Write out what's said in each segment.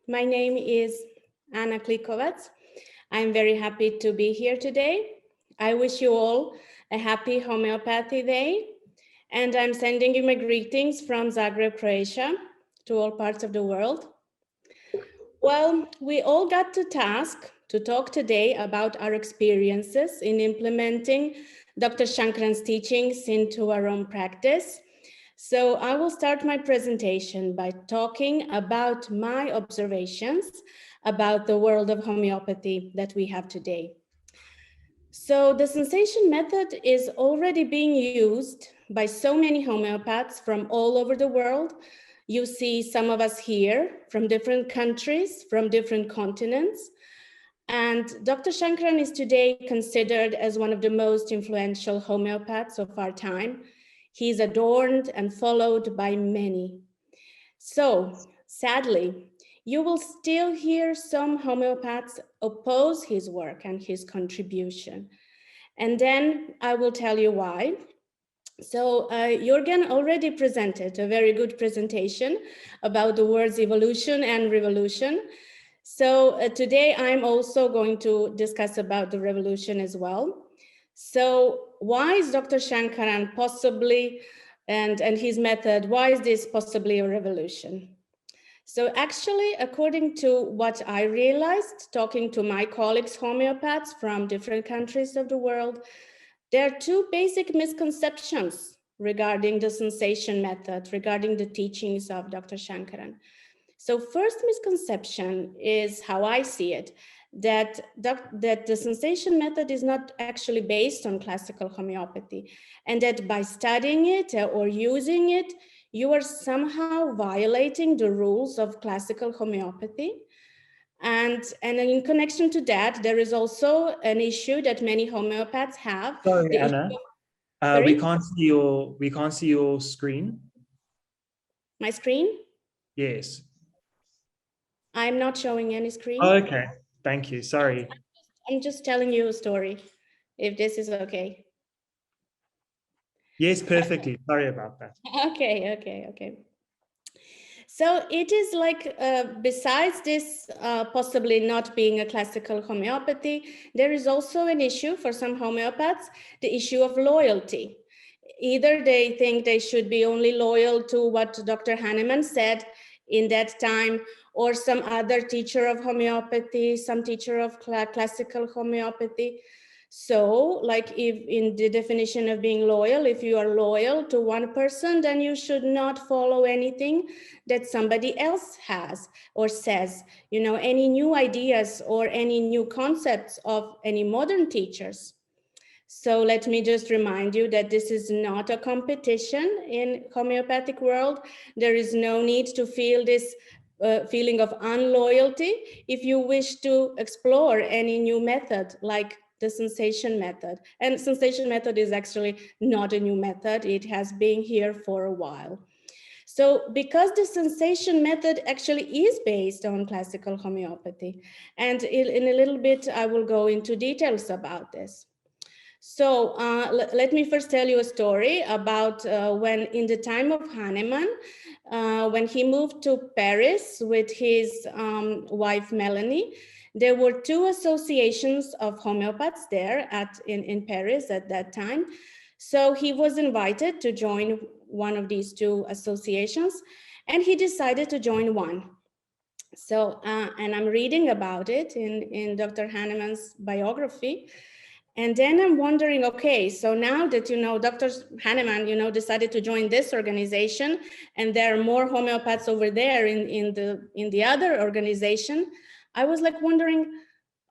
My name is Anna Klikovac. I'm very happy to be here today. I wish you all a happy Homeopathy Day, and I'm sending you my greetings from Zagreb, Croatia, to all parts of the world. Well, we all got to task to talk today about our experiences in implementing Dr. Sankaran's teachings into our own practice. So I will start my presentation by talking about my observations about the world of homeopathy that we have today. So the sensation method is already being used by so many homeopaths from all over the world. You see some of us here from different countries, from different continents. And Dr. Sankaran is today considered as one of the most influential homeopaths of our time. He's adored and followed by many. So, sadly, you will still hear some homeopaths oppose his work and his contribution. And then I will tell you why. So Jürgen already presented a very good presentation about the words evolution and revolution. So today I'm also going to discuss about the revolution as well. So why is Dr. Sankaran possibly, and his method, why is this possibly a revolution? So actually, according to what I realized, talking to my colleagues homeopaths from different countries of the world, there are two basic misconceptions regarding the sensation method, regarding the teachings of Dr. Sankaran. So first misconception is how I see it, that the sensation method is not actually based on classical homeopathy, and that by studying it or using it, you are somehow violating the rules of classical homeopathy. And in connection to that, there is also an issue that many homeopaths have. Sorry, Anna. Sorry? We can't see your screen. My screen? Yes. I'm not showing any screen. Oh, okay. Thank you. Sorry. I'm just telling you a story, if this is okay. Yes, perfectly. Sorry about that. Okay. So it is like, besides this possibly not being a classical homeopathy, there is also an issue for some homeopaths, the issue of loyalty. Either they think they should be only loyal to what Dr. Hahnemann said in that time, or some other teacher of homeopathy, some teacher of classical homeopathy. So, like if in the definition of being loyal, if you are loyal to one person, then you should not follow anything that somebody else has or says, you know, any new ideas or any new concepts of any modern teachers. So let me just remind you that this is not a competition in homeopathic world. There is no need to feel this feeling of unloyalty if you wish to explore any new method like the sensation method. And sensation method is actually not a new method. It has been here for a while. So because the sensation method actually is based on classical homeopathy, and in a little bit, I will go into details about this. So let me first tell you a story about when in the time of Hahnemann, when he moved to Paris with his wife Melanie, there were two associations of homeopaths there in Paris at that time. So he was invited to join one of these two associations, and he decided to join one. So, and I'm reading about it in Dr. Hahnemann's biography. And then I'm wondering, okay, so now that, you know, Dr. Hahnemann, you know, decided to join this organization, and there are more homeopaths over there in the other organization, I was like wondering,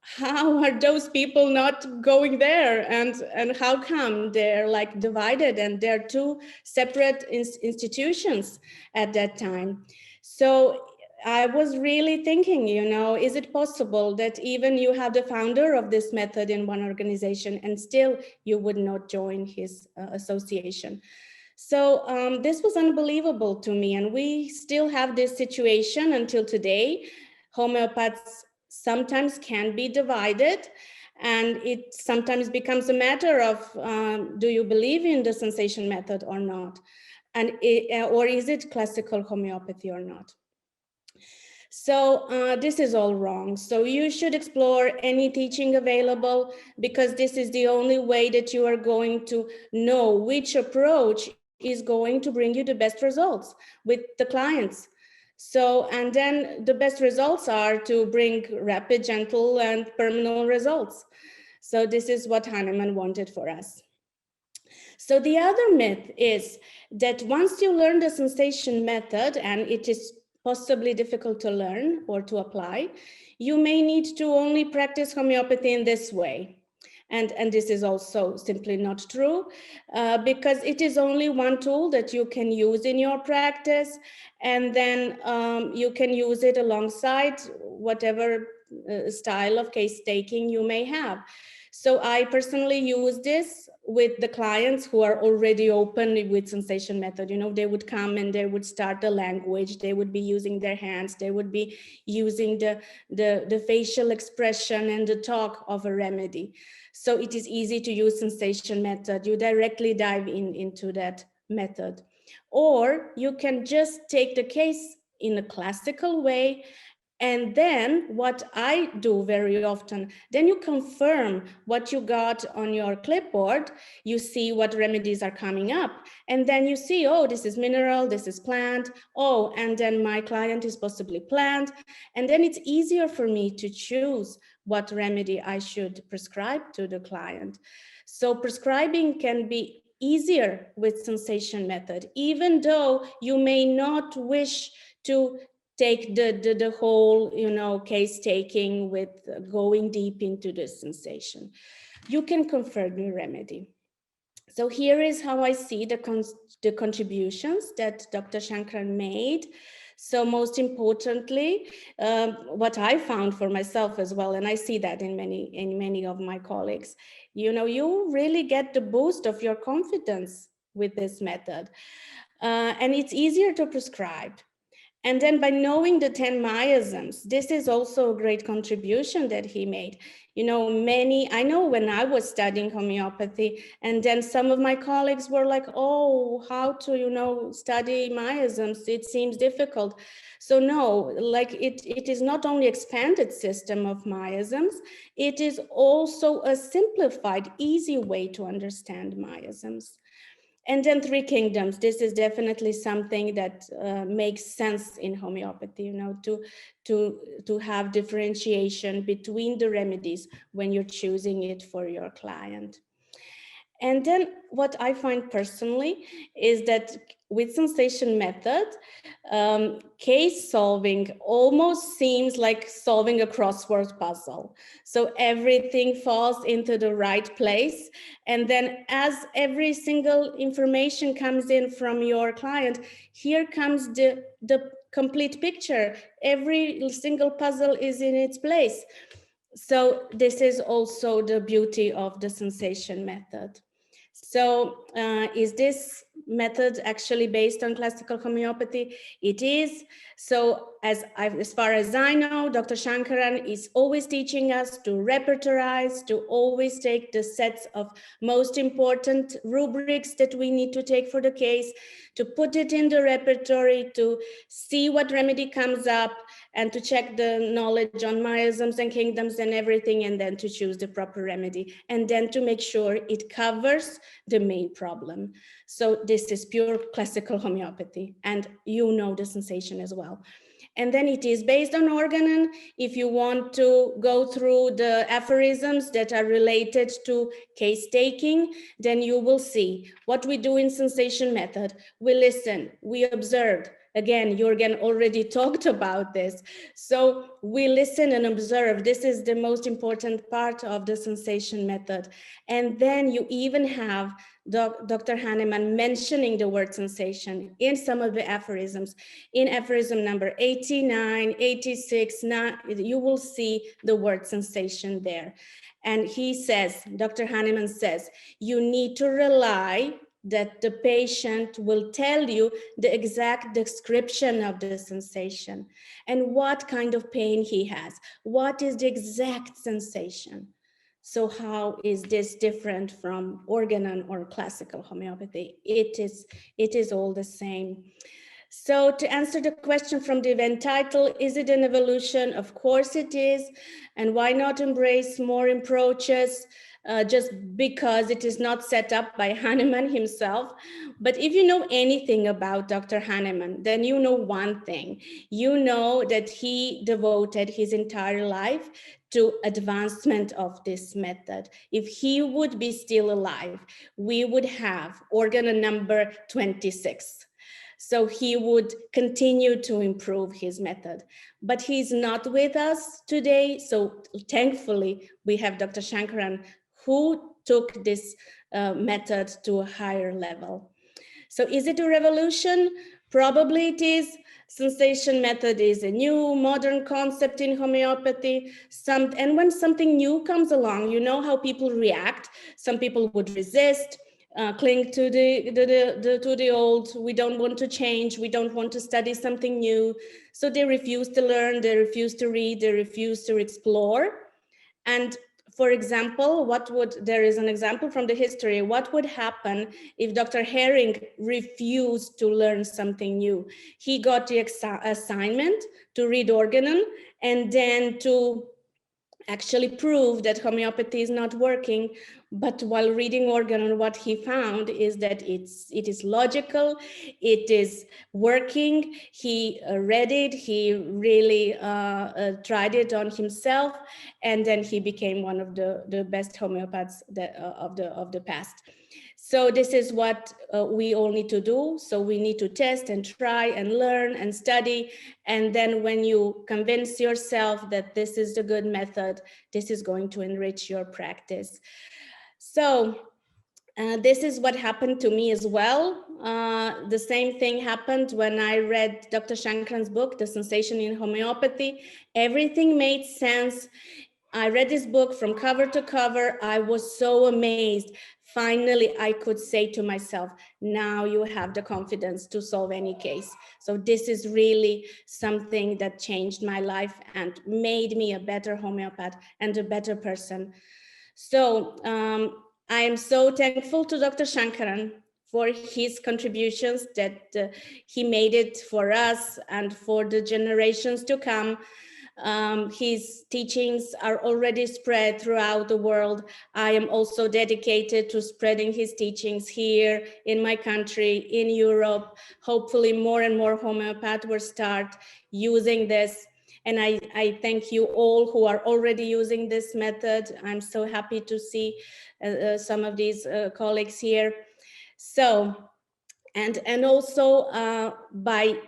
how are those people not going there, and how come they're like divided and they're two separate institutions at that time? So I was really thinking, you know, is it possible that even you have the founder of this method in one organization and still you would not join his association? So this was unbelievable to me, and we still have this situation until today. Homeopaths sometimes can be divided, and it sometimes becomes a matter of do you believe in the sensation method or not, and or is it classical homeopathy or not? So this is all wrong. So you should explore any teaching available, because this is the only way that you are going to know which approach is going to bring you the best results with the clients. So, and then the best results are to bring rapid, gentle, and permanent results. So this is what Hahnemann wanted for us. So the other myth is that once you learn the sensation method, and it is possibly difficult to learn or to apply, you may need to only practice homeopathy in this way. And this is also simply not true, because it is only one tool that you can use in your practice, and then you can use it alongside whatever style of case taking you may have. So I personally use this with the clients who are already open with sensation method. You know, they would come and they would start the language, they would be using their hands, they would be using the facial expression and the talk of a remedy. So it is easy to use sensation method. You directly dive into that method. Or you can just take the case in a classical way. And then what I do very often, then you confirm what you got on your clipboard. You see what remedies are coming up. And then you see, oh, this is mineral, this is plant. Oh, and then my client is possibly plant. And then it's easier for me to choose what remedy I should prescribe to the client. So prescribing can be easier with sensation method, even though you may not wish to take the whole, you know, case taking with going deep into the sensation. You can confer the remedy. So here is how I see the contributions that Dr. Sankaran made. So most importantly, what I found for myself as well, and I see that in many of my colleagues, you know, you really get the boost of your confidence with this method. And it's easier to prescribe. And then by knowing the 10 miasms, this is also a great contribution that he made. You know, I know when I was studying homeopathy, and then some of my colleagues were like, oh, how to, you know, study miasms? It seems difficult. So no, like it is not only expanded system of miasms, it is also a simplified, easy way to understand miasms. And then three kingdoms. This is definitely something that makes sense in homeopathy, you know, to have differentiation between the remedies when you're choosing it for your client. And then what I find personally is that with sensation method, case solving almost seems like solving a crossword puzzle. So everything falls into the right place. And then as every single information comes in from your client, here comes the complete picture. Every single puzzle is in its place. So this is also the beauty of the sensation method. So is this method actually based on classical homeopathy? It is. So as far as I know, Dr. Sankaran is always teaching us to repertorize, to always take the sets of most important rubrics that we need to take for the case, to put it in the repertory, to see what remedy comes up, and to check the knowledge on miasms and kingdoms and everything, and then to choose the proper remedy, and then to make sure it covers the main problem. So this is pure classical homeopathy, and you know the sensation as well. And then it is based on organon. If you want to go through the aphorisms that are related to case taking, then you will see what we do in sensation method. We listen, we observe. Again, Jürgen already talked about this. So we listen and observe. This is the most important part of the sensation method. And then you even have Dr. Hahnemann mentioning the word sensation in some of the aphorisms. In aphorism number 89, 86, you will see the word sensation there. And he says, Dr. Hahnemann says, you need to rely that the patient will tell you the exact description of the sensation and what kind of pain he has. What is the exact sensation? So how is this different from organon or classical homeopathy? It is all the same. So to answer the question from the event title, is it an evolution? Of course it is. And why not embrace more approaches just because it is not set up by Hahnemann himself? But if you know anything about Dr. Hahnemann, then you know one thing. You know that he devoted his entire life to advancement of this method. If he would be still alive, we would have organ number 26. So he would continue to improve his method, but he's not with us today. So thankfully, we have Dr. Sankaran, who took this method to a higher level. So is it a revolution? Probably it is. Sensation method is a new modern concept in homeopathy. And when something new comes along, you know how people react. Some people would resist, cling to the old. We don't want to change. We don't want to study something new. So they refuse to learn. They refuse to read. They refuse to explore. And for example, there is an example from the history. What would happen if Dr. Herring refused to learn something new? He got the assignment to read Organon and then to actually prove that homeopathy is not working. But while reading Organon, what he found is that it is logical, it is working. He read it, he really tried it on himself, and then he became one of the best homeopaths of the past. So this is what we all need to do. So we need to test and try and learn and study. And then when you convince yourself that this is the good method, this is going to enrich your practice. So this is what happened to me as well. The same thing happened when I read Dr. Sankaran's book, The Sensation in Homeopathy. Everything made sense. I read this book from cover to cover. I was so amazed. Finally, I could say to myself, now you have the confidence to solve any case. So this is really something that changed my life and made me a better homeopath and a better person. So I am so thankful to Dr. Sankaran for his contributions, that he made it for us and for the generations to come. His teachings are already spread throughout the world. I am also dedicated to spreading his teachings here in my country, in Europe. Hopefully more and more homeopaths will start using this. And I thank you all who are already using this method. I'm so happy to see some of these colleagues here. So, and also by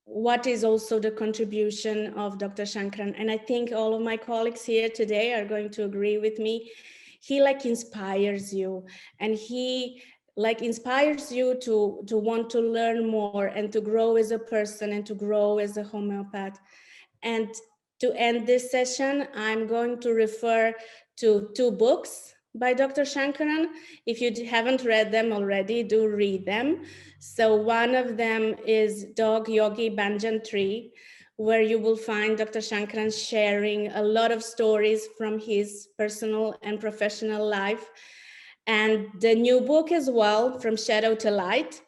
what is also the contribution of Dr. Sankaran. And I think all of my colleagues here today are going to agree with me. He inspires you, and he inspires you to want to learn more and to grow as a person and to grow as a homeopath. And to end this session, I'm going to refer to 2 books by Dr. Sankaran. If you haven't read them already, do read them. So one of them is Dog Yogi Banjan Tree, where you will find Dr. Sankaran sharing a lot of stories from his personal and professional life. And the new book as well, From Shadow to Light.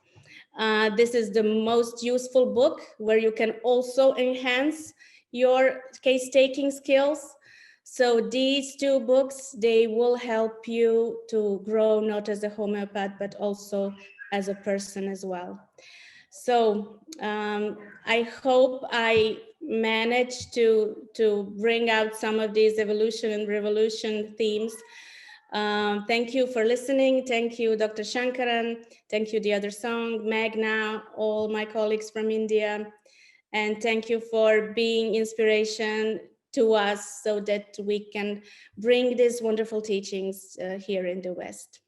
This is the most useful book where you can also enhance your case-taking skills. So these 2 books, they will help you to grow not as a homeopath, but also as a person as well. So I hope I managed to bring out some of these evolution and revolution themes. Thank you for listening. Thank you, Dr. Sankaran. Thank you, the other song, Magna, all my colleagues from India. And thank you for being inspiration to us so that we can bring these wonderful teachings here in the West.